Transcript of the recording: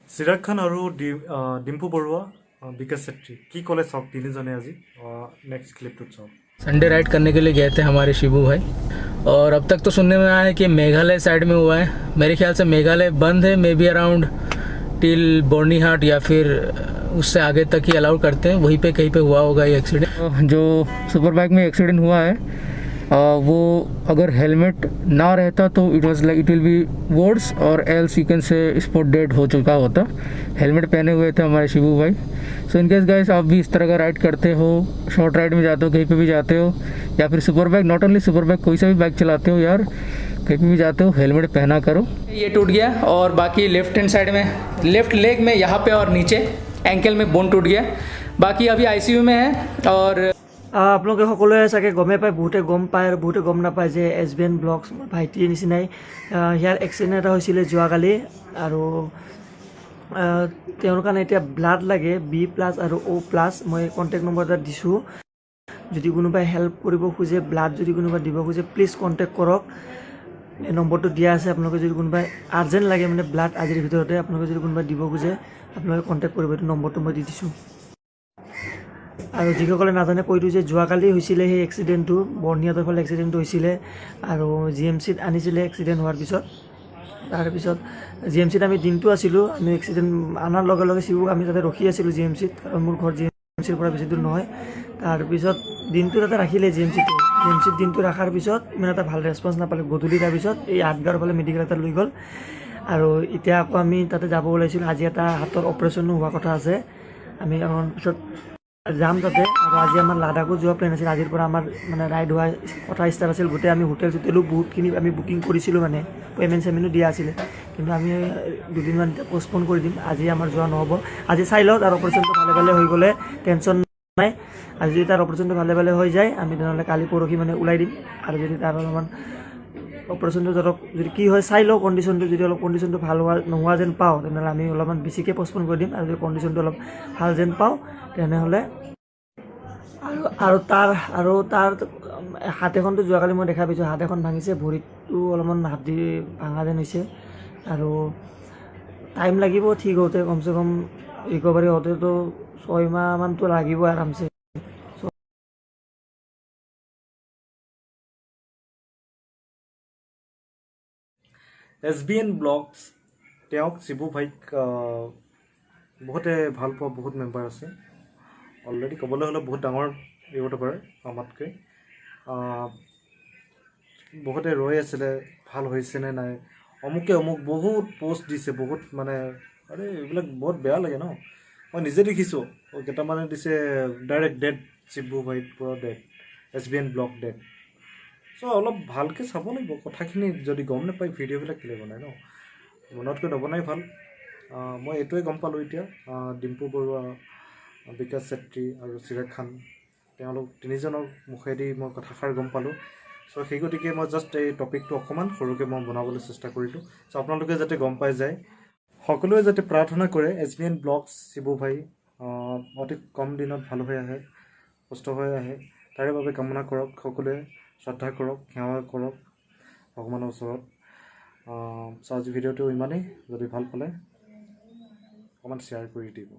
চিৰাগ খান আৰু ডিম্পু বৰুৱা विकास सेट्टी की कॉले सब तीन जने आज नेक्स्ट क्लिप तो चाहो। संडे राइड करने के लिए गए थे हमारे शिबू भाई, और अब तक तो सुनने में आया है कि मेघालय साइड में हुआ है। मेरे ख्याल से मेघालय बंद है, मे बी अराउंड टिल बोर्नीहाट या फिर उससे आगे तक ही अलाउ करते हैं। वहीं पे कहीं पे हुआ होगा ये एक्सीडेंट। जो सुपर बाइक में एक्सीडेंट हुआ है वो अगर हेलमेट ना रहता तो इट विल बी वर्ड्स और else you can say spot dead हो चुका होता। हेलमेट पहने हुए थे हमारे शिबू भाई। सो इनकेस गाइस आप भी इस तरह का राइड करते हो, शॉर्ट राइड में जाते हो, कहीं पे भी जाते हो, या फिर super bike, not only super bike, कोई सा भी बाइक चलाते हो यार, कहीं पे भी जाते हो, हेलमेट पहना करो। ये टूट गया और बाकी लेफ्ट हैंड साइड में, लेफ्ट लेग में यहाँ पे और नीचे एंकल में बोन टूट गया। बाकी अभी आईसीयू में है। और আপোনালোকে সকলোৱে চাগে গমে পায়, বহুতে গম পায় আৰু বহুতে গম নাপায় যে SBN ব্লগছ ভাইটিৰ নিচিনাই ইয়াৰ এক্সিডেণ্ট এটা হৈছিলে যোৱাকালি। আৰু তেওঁৰ কাৰণে এতিয়া ব্লাড লাগে B+ আৰু O+। মই কণ্টেক্ট নম্বৰ এটা দিছোঁ, যদি কোনোবাই হেল্প কৰিব খোজে, ব্লাড যদি কোনোবাই দিব খোজে প্লিজ কণ্টেক্ট কৰক। এই নম্বৰটো দিয়া আছে। আপোনালোকে যদি কোনোবাই আৰ্জেণ্ট লাগে মানে ব্লাড আজিৰ ভিতৰতে, আপোনালোকে যদি কোনোবাই দিব খোজে আপোনালোকে কণ্টেক্ট কৰিব। এইটো নম্বৰটো মই দি দিছোঁ। আৰু যিসকলে নাজানে কৈ দিওঁ যে যোৱাকালি হৈছিলে সেই এক্সিডেণ্টটো, বৰ্ণিহাটৰ ফালে এক্সিডেণ্টটো হৈছিলে। আৰু GMCত আনিছিলে এক্সিডেণ্ট হোৱাৰ পিছত। তাৰপিছত GMCত আমি দিনটো আছিলোঁ। আমি এক্সিডেণ্ট অনাৰ লগে লগে শিবুক আমি তাতে ৰখি আছিলোঁ GMCত, কাৰণ মোৰ ঘৰ GMCৰ পৰা বেছি দূৰ নহয়। তাৰপিছত দিনটো তাতে ৰাখিলে GMCত দিনটো ৰখাৰ পিছত ইমান এটা ভাল ৰেছপঞ্চ নাপালে। গধূলি তাৰপিছত এই 8 গাঁৱৰ ফালে মেডিকেল এটা লৈ গ'ল। আৰু এতিয়া আকৌ আমি তাতে যাব ওলাইছিলোঁ। আজি এটা হাতৰ অপাৰেশ্যনো হোৱা কথা আছে। আমি পিছত যাম তাতে। আৰু আজি আমাৰ লাডাখো যোৱা প্লেন আছিল। আজিৰ পৰা আমাৰ মানে ৰাইড হোৱা কথা ষ্টাৰ্ট আছিল। গোটেই আমি হোটেলো বহুতখিনি আমি বুকিং কৰিছিলোঁ, মানে পে'মেণ্টো দিয়া আছিলে। কিন্তু আমি দুদিনমান এতিয়া পষ্টপন কৰি দিম। আজি আমাৰ যোৱা নহ'ব। আজি চাই লওঁ তাৰ অপাৰেশ্যনটো ভালে ভালে হৈ গ'লে টেনশ্যন নাই। আজি যদি তাৰ অপাৰেশ্যনটো ভালে ভালে হৈ যায় আমি তেনেহ'লে কালি পৰহি মানে ওলাই দিম। আৰু যদি তাৰ অলপমান অপাৰেশ্যনটো ধৰক যদি কি হয় চাই লওঁ, কণ্ডিশ্যনটো যদি অলপ কণ্ডিশ্যনটো ভাল নোহোৱা যেন পাওঁ তেনেহ'লে আমি অলপমান বেছিকৈ পষ্টপন কৰি দিম। আৰু যদি কণ্ডিশ্যনটো অলপ ভাল যেন পাওঁ তেনেহ'লে আৰু তাৰ হাত এখনটো যোৱাকালি মই দেখা পাইছোঁ, হাত এখন ভাঙিছে, ভৰিটো অলপমান হাত ভাঙা যেন হৈছে। আৰু টাইম লাগিব ঠিক হওঁতে, কমচে কম ৰিকভাৰী হওঁতেতো 6 মাহমানটো লাগিব আৰামছে। SBN ব্লগছ তেওঁক শিবু ভাইক বহুতে ভাল পোৱা বহুত মেম্বাৰ আছে। অলৰেডি ক'বলৈ হ'লে বহুত ডাঙৰ ইউটিউবাৰ আমাতকৈ। বহুতে ৰৈ আছিলে ভাল হৈছেনে নাই, অমুক বহুত পষ্ট দিছে, বহুত মানে আৰে এইবিলাক বহুত বেয়া লাগে ন। মই নিজে দেখিছোঁ কেইটামানে দিছে ডাইৰেক্ট ডেড, শিবু ভাইক পুৰা ডেড, SBN ব্লগ ডেড। চ' অলপ ভালকৈ চাব লাগিব কথাখিনি। যদি গম নাপায় ভিডিঅ'বিলাক কেলৈ বনায় ন, মনতকৈ নবনাই ভাল। মই এইটোৱে গম পালোঁ এতিয়া, ডিম্পু বৰুৱা, বিকাশ চেত্ৰী আৰু চিৰাগ খান, তেওঁলোক তিনিজনৰ মুখেদি মই কথাষাৰ গম পালোঁ। চ' সেই গতিকে মই জাষ্ট এই টপিকটো অকণমান সৰুকৈ মই বনাবলৈ চেষ্টা কৰিলোঁ। চ' আপোনালোকে যাতে গম পাই যায়, সকলোৱে যাতে প্ৰাৰ্থনা কৰে SBN ব্লগছ শিবু ভাই অতি কম দিনত ভাল হৈ আহে, সুস্থ হৈ আহে, তাৰে বাবে কামনা কৰক। সকলোৱে শ্ৰদ্ধা কৰক, সেৱা কৰক ভগৱানৰ ওচৰত। চ' আজি ভিডিঅ'টো ইমানেই। যদি ভাল পালে অকণমান শ্বেয়াৰ কৰি দিব।